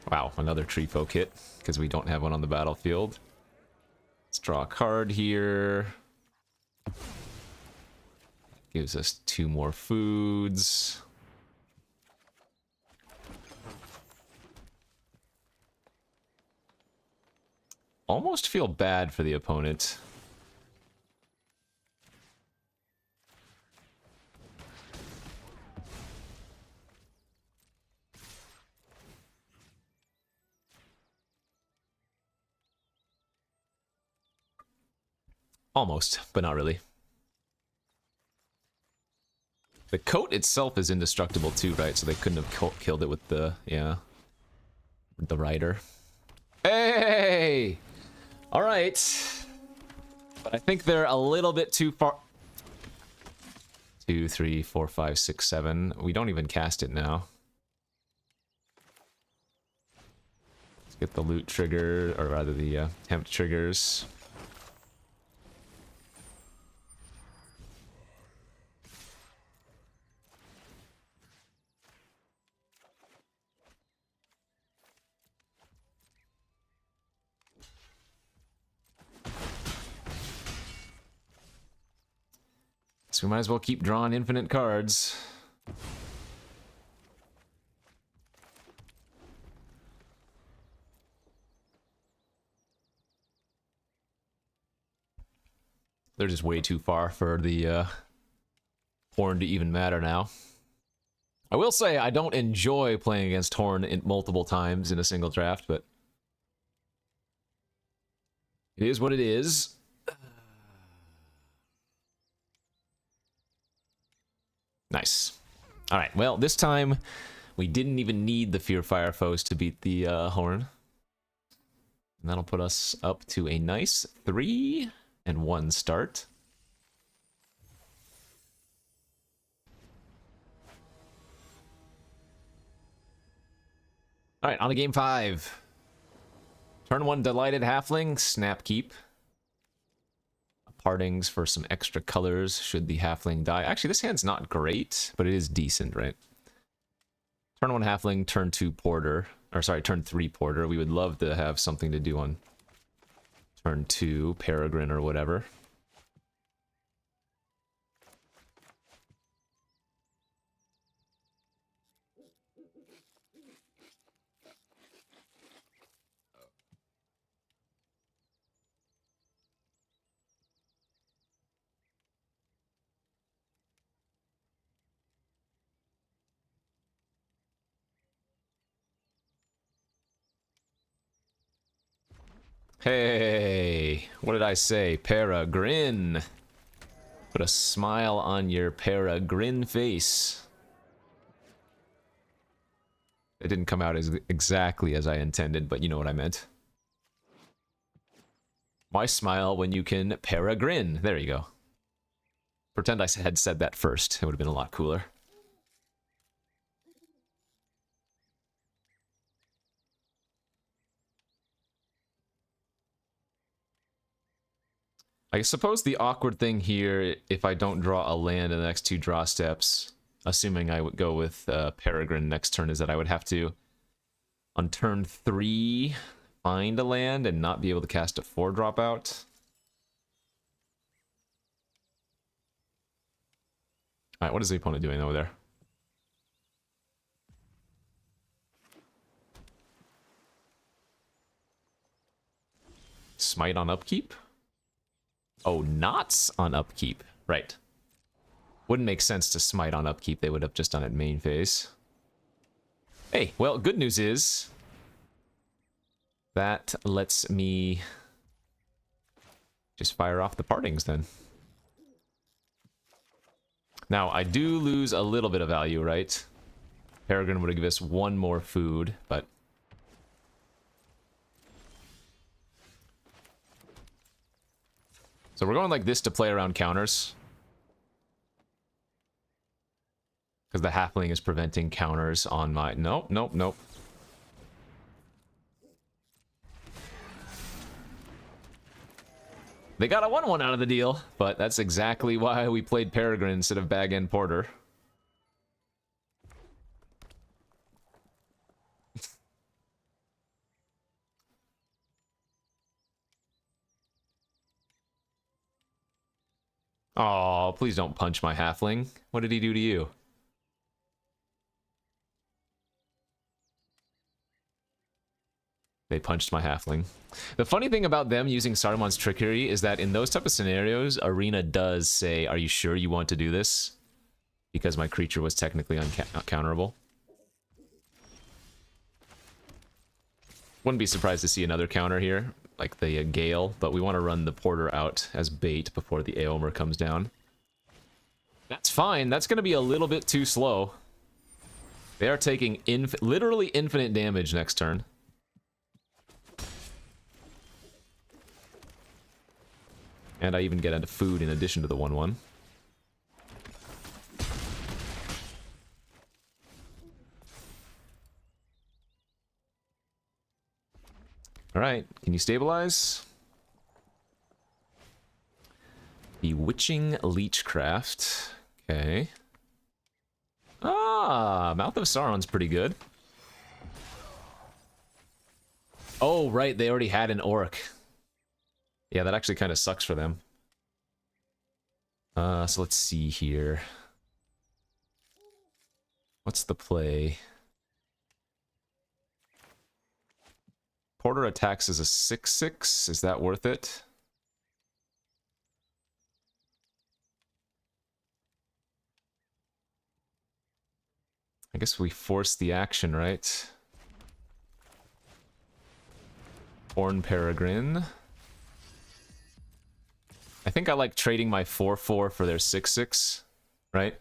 Speaker 1: Wow, another tree folk hit, because we don't have one on the battlefield. Let's draw a card here. Gives us 2 more foods. almost feel bad for the opponent. Almost, but not really. The coat itself is indestructible too, right? So they couldn't have killed it with the, yeah, with the rider. Hey! All right. But I think they're a little bit too far. 2, 3, 4, 5, 6, 7. We don't even cast it now. Let's get the loot trigger, or rather the temp triggers. So we might as well keep drawing infinite cards. They're just way too far for the Horn to even matter now. I will say I don't enjoy playing against Horn multiple times in a single draft, but it is what it is. Nice. All right, well, this time we didn't even need the Fear Fire foes to beat the Horn. And that'll put us up to a nice 3-1 start. All right, on to game 5. Turn 1, Delighted Halfling, Snap Keep. Partings for some extra colors should the halfling die. Actually, this hand's not great, but it is decent, right? Turn 1 halfling, turn 2 porter. Or sorry, turn 3 porter. We would love to have something to do on turn 2, peregrine or whatever. Hey, what did I say? Peregrine. Put a smile on your peregrine face. It didn't come out exactly as I intended, but you know what I meant. Why smile when you can peregrine? There you go. Pretend I had said that first. It would have been a lot cooler. I suppose the awkward thing here, if I don't draw a land in the next 2 draw steps, assuming I would go with Peregrine next turn, is that I would have to, on turn 3, find a land and not be able to cast a 4-drop out. Alright, what is the opponent doing over there? Smite on upkeep? Oh, knots on upkeep. Right. Wouldn't make sense to smite on upkeep. They would have just done it main phase. Hey, well, good news is that lets me just fire off the partings then. Now, I do lose a little bit of value, right? Peregrine would have given us 1 more food, but... So we're going like this to play around counters. Because the halfling is preventing counters on my... Nope, nope, nope. They got a 1-1 out of the deal, but that's exactly why we played Peregrine instead of Bag End Porter. Oh, please don't punch my halfling. What did he do to you? They punched my halfling. The funny thing about them using Saruman's trickery is that in those type of scenarios, Arena does say, "Are you sure you want to do this?" Because my creature was technically uncounterable. Wouldn't be surprised to see another counter here, like the Gale, but we want to run the Porter out as bait before the Aomer comes down. That's fine. That's going to be a little bit too slow. They are taking literally infinite damage next turn. And I even get into food in addition to the 1/1. Alright, can you stabilize? Bewitching Leechcraft. Okay. Ah, Mouth of Sauron's pretty good. Oh, right, they already had an Orc. Yeah, that actually kind of sucks for them. So let's see here. What's the play? Porter attacks as a 6/6. Is that worth it? I guess we force the action, right? Horn Peregrine. I think I like trading my 4/4 for their 6/6, right?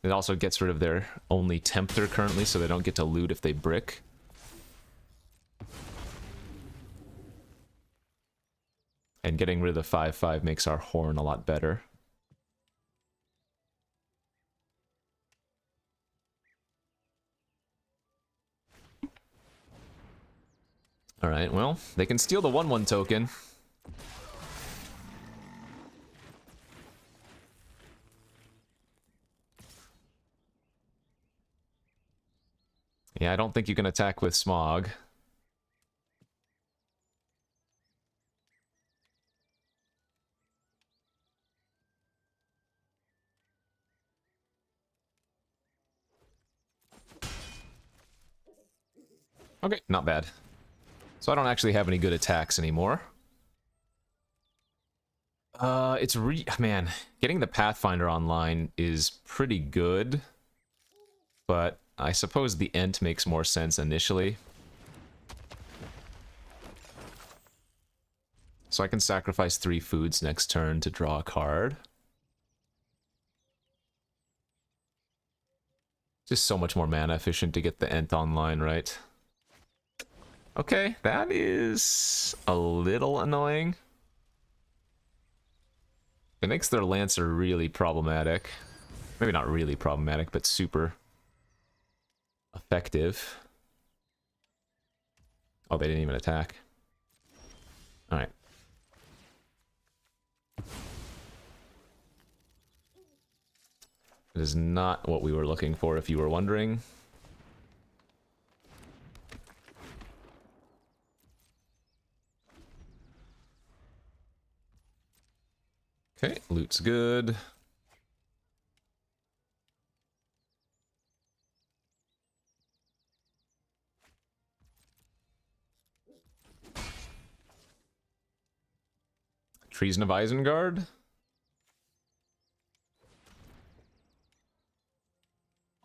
Speaker 1: It also gets rid of their only Tempter currently, so they don't get to loot if they brick. And getting rid of the 5/5 makes our Horn a lot better. Alright, well, they can steal the 1/1 token. Yeah, I don't think you can attack with Smog. Okay, not bad. So I don't actually have any good attacks anymore. Man, getting the Pathfinder online is pretty good, but I suppose the Ent makes more sense initially. So I can sacrifice 3 foods next turn to draw a card. Just so much more mana efficient to get the Ent online, right? Okay, that is a little annoying. It makes their Lancer really problematic. Maybe not really problematic, but super effective. Oh, they didn't even attack. Alright. It is not what we were looking for, if you were wondering. Okay, loot's good. Treason of Isengard.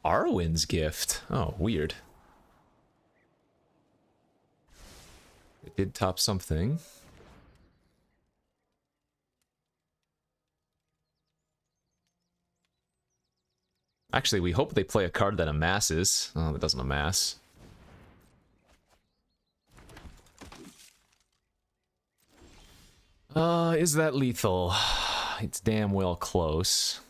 Speaker 1: Arwen's Gift. Oh, weird. It did top something. Actually, we hope they play a card that amasses. Oh, that doesn't amass. Is that lethal? It's damn well close.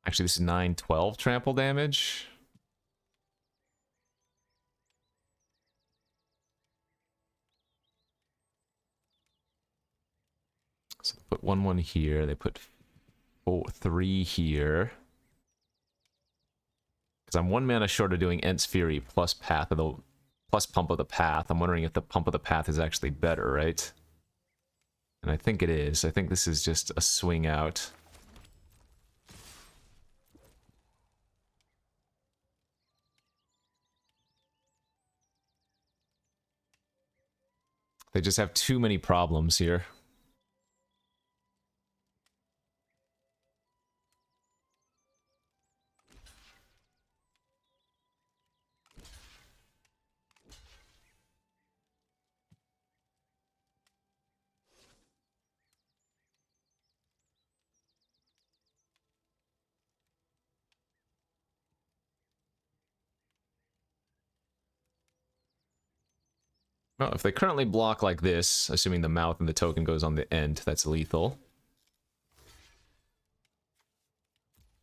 Speaker 1: Actually, this is 9/12 trample damage. So they put 1/1 here. They put 3 here. Because I'm 1 mana short of doing Ent's Fury plus Path of the plus Pump of the Path. I'm wondering if the Pump of the Path is actually better, right? And I think it is. I think this is just a swing out. They just have too many problems here. Well, if they currently block like this, assuming the mouth and the token goes on the end, that's lethal.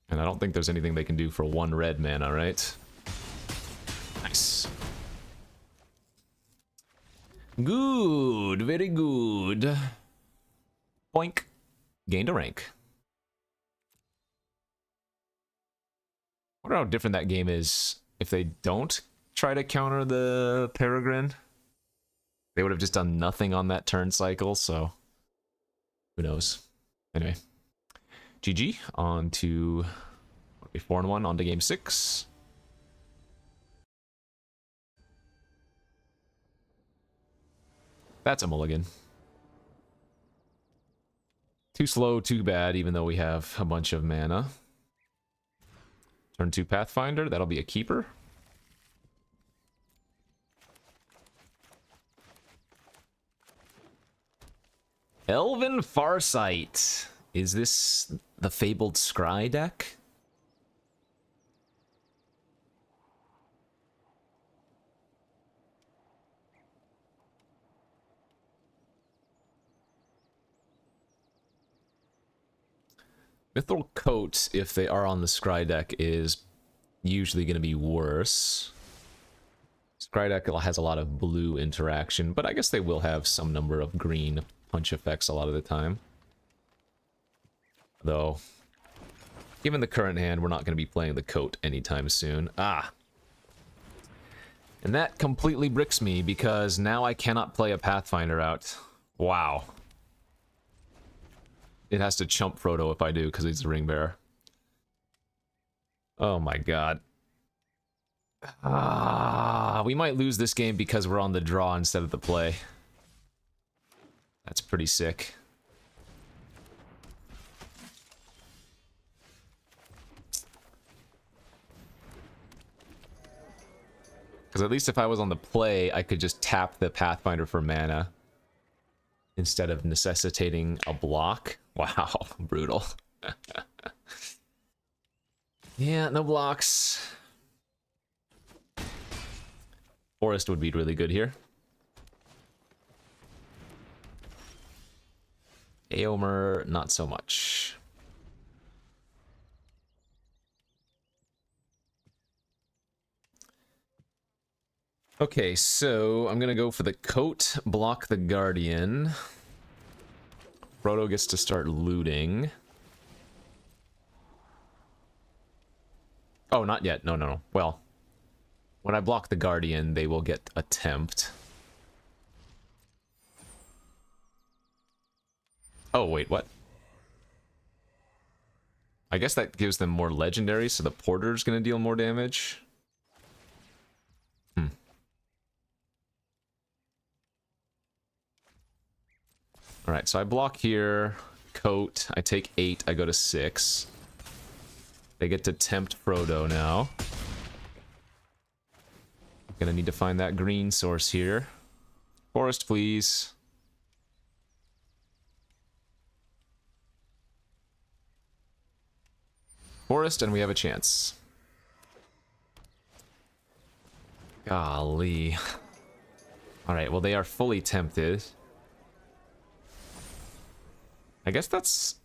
Speaker 1: And I don't think there's anything they can do for 1 red mana, right? Nice. Good, very good. Boink. Gained a rank. I wonder how different that game is if they don't try to counter the Peregrine. They would have just done nothing on that turn cycle, so who knows. Anyway. GG, on to 4-1, on to game 6. That's a mulligan. Too slow, too bad, even though we have a bunch of mana. Turn 2 Pathfinder, that'll be a keeper. Elven Farsight. Is this the fabled Scry deck? Mithril Coat, if they are on the Scry deck, is usually going to be worse. Scry deck has a lot of blue interaction, but I guess they will have some number of green punch effects a lot of the time. Though, given the current hand, we're not going to be playing the Coat anytime soon. Ah! And that completely bricks me, because now I cannot play a Pathfinder out. Wow. It has to chump Frodo if I do, because he's a ring bearer. Oh my god. Ah, we might lose this game because we're on the draw instead of the play. That's pretty sick. Because at least if I was on the play, I could just tap the Pathfinder for mana instead of necessitating a block. Wow, brutal. Yeah, no blocks. Forest would be really good here. Aomer, not so much. Okay, so I'm gonna go for the Coat, block the Guardian. Frodo gets to start looting. Oh, not yet. No, no, no. Well, when I block the Guardian, they will get a Tempt. Oh, wait, what? I guess that gives them more legendary, so the Porter's gonna deal more damage. Alright, so I block here. Coat. I take 8. I go to 6. They get to tempt Frodo now. Gonna need to find that green source here. Forest, please. Forest, and we have a chance. Golly. Alright, well, they are fully tempted. I guess that's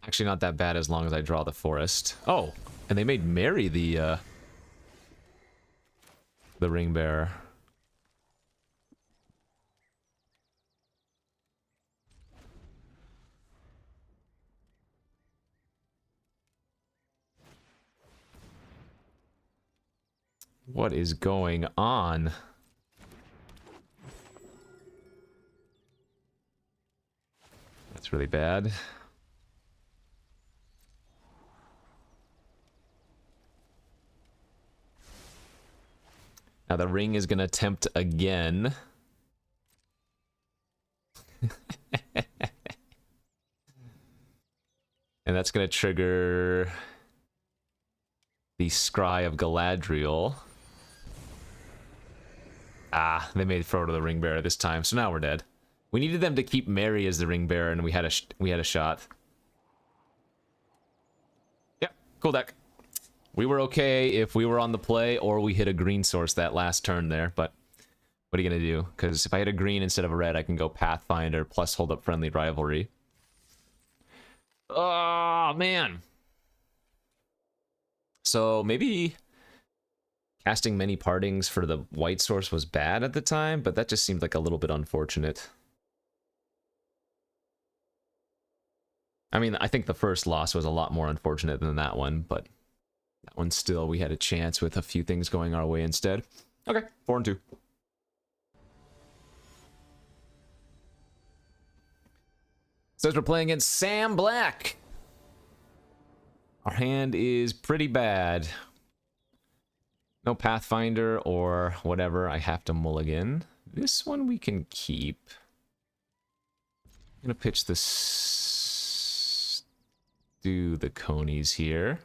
Speaker 1: actually not that bad as long as I draw the forest. Oh, and they made Mary the ring bearer. What is going on? That's really bad. Now the ring is going to tempt again. And that's going to trigger the Scry of Galadriel. Ah, they made Frodo the ring bearer this time, so now we're dead. We needed them to keep Merry as the ring bearer, and we had a shot. Yep, cool deck. We were okay if we were on the play or we hit a green source that last turn there, but what are you gonna do? Because if I hit a green instead of a red, I can go Pathfinder plus hold up Friendly Rivalry. Oh man. So maybe casting Many Partings for the white source was bad at the time, but that just seemed like a little bit unfortunate. I mean, I think the first loss was a lot more unfortunate than that one, but that one still, we had a chance with a few things going our way instead. Okay, 4-2. Says we're playing against Sam Black. Our hand is pretty bad. No Pathfinder or whatever, I have to mulligan. This one we can keep. I'm gonna pitch this. Do the conies here.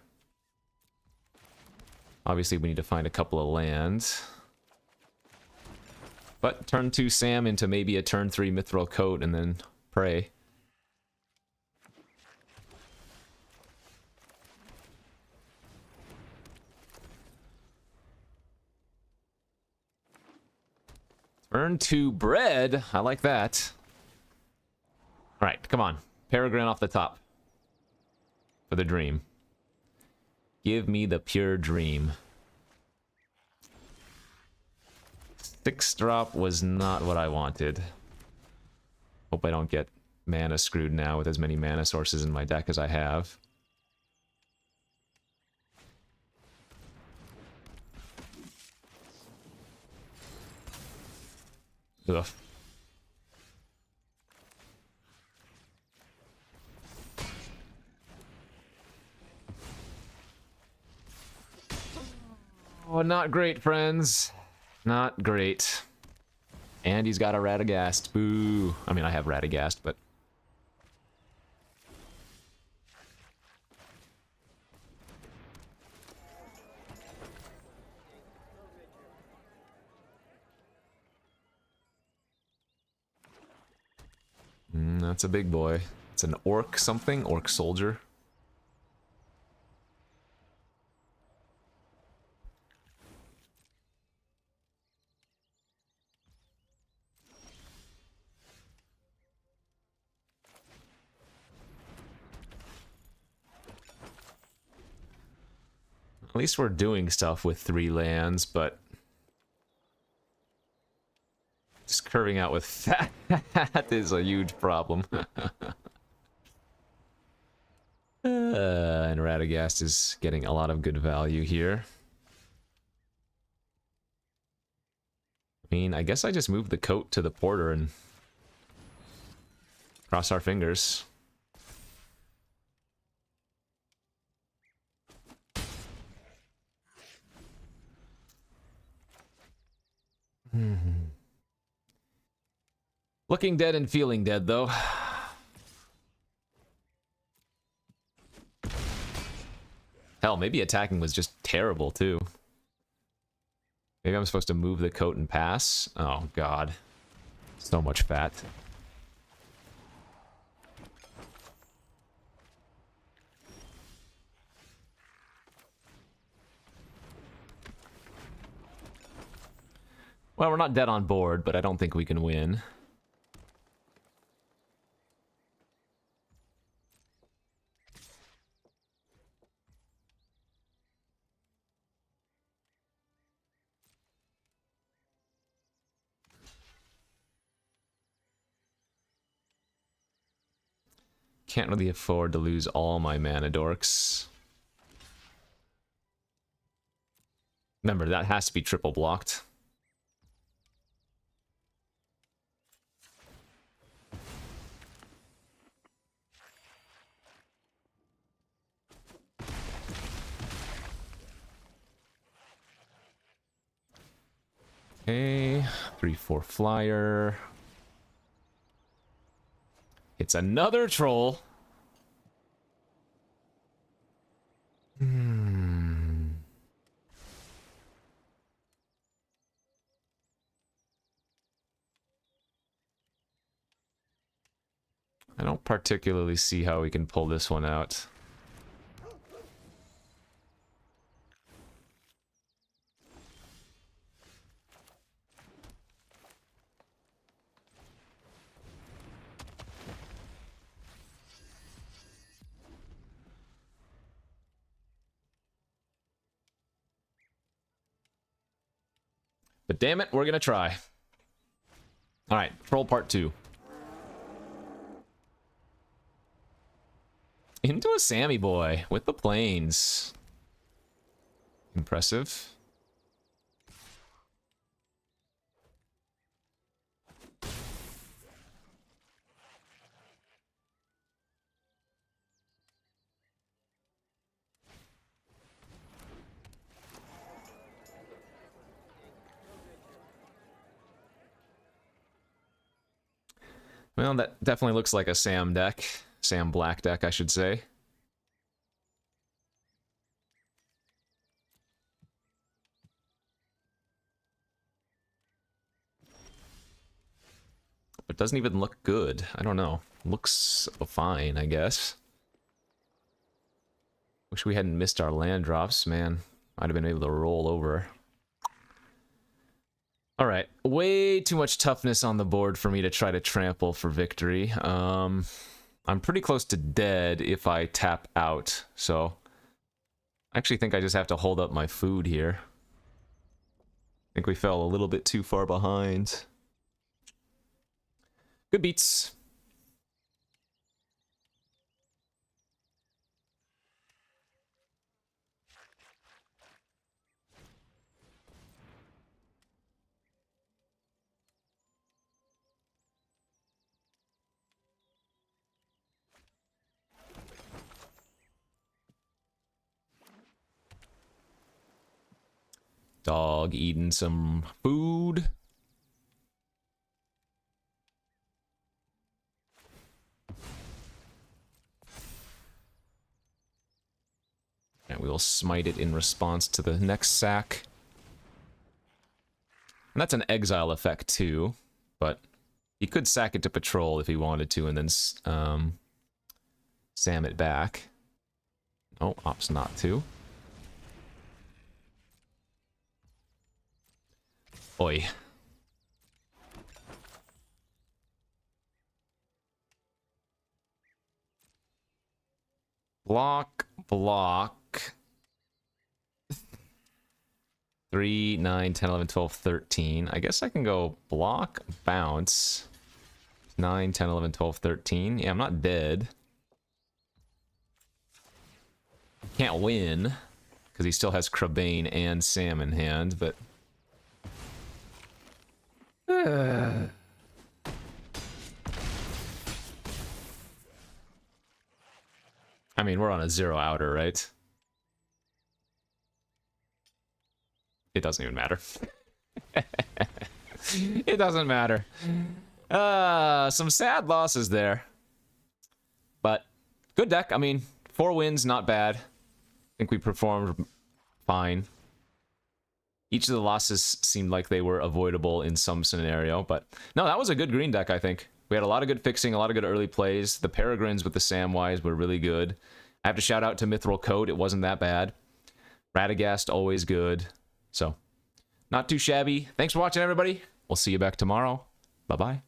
Speaker 1: Obviously we need to find a couple of lands. But turn 2 Sam into maybe a turn 3 Mithril Coat and then pray. Turn 2 bread. I like that. Alright, come on. Peregrine off the top. For the dream. Give me the pure dream. 6-drop was not what I wanted. Hope I don't get mana screwed now with as many mana sources in my deck as I have. Ugh. Oh, not great, friends. Not great. And he's got a Radagast. Boo. I mean, I have Radagast, but... that's a big boy. It's an orc something? Orc soldier. At least we're doing stuff with 3 lands, but... just curving out with that is a huge problem. And Radagast is getting a lot of good value here. I mean, I guess I just moved the coat to the porter and cross our fingers. Looking dead and feeling dead, though. Hell, maybe attacking was just terrible, too. Maybe I'm supposed to move the coat and pass? Oh, God. So much fat. Well, we're not dead on board, but I don't think we can win. Can't really afford to lose all my mana dorks. Remember, that has to be triple blocked. Okay, 3/4 flyer. It's another troll. particularly see how we can pull this one out. But damn it, we're gonna try. Alright, troll part 2. Into a Sammy boy with the planes. Impressive. Well, that definitely looks like a Sam deck. Sam Black deck, I should say. But it doesn't even look good. I don't know. Looks fine, I guess. Wish we hadn't missed our land drops, man. Might have been able to roll over. Alright, way too much toughness on the board for me to try to trample for victory. I'm pretty close to dead if I tap out, so I actually think I just have to hold up my food here. I think we fell a little bit too far behind. Good beats. Dog eating some food. And we will smite it in response to the next sack. And that's an exile effect too, but he could sack it to patrol if he wanted to and then Sam it back. Oh, opts not to. Oi. Block, block. 3, 9, 10, 11, 12, 13. I guess I can go block, bounce. 9, 10, 11, 12, 13. Yeah, I'm not dead. Can't win, because he still has Crabane and Sam in hand, but... I mean, we're on a 0 outer, right? It doesn't even matter. It doesn't matter. Some sad losses there. But good deck. I mean, 4 wins, not bad. I think we performed fine. Each of the losses seemed like they were avoidable in some scenario, but no, that was a good green deck, I think. We had a lot of good fixing, a lot of good early plays. The Peregrines with the Samwise were really good. I have to shout out to Mithril Coat, it wasn't that bad. Radagast, always good. So, not too shabby. Thanks for watching, everybody. We'll see you back tomorrow. Bye-bye.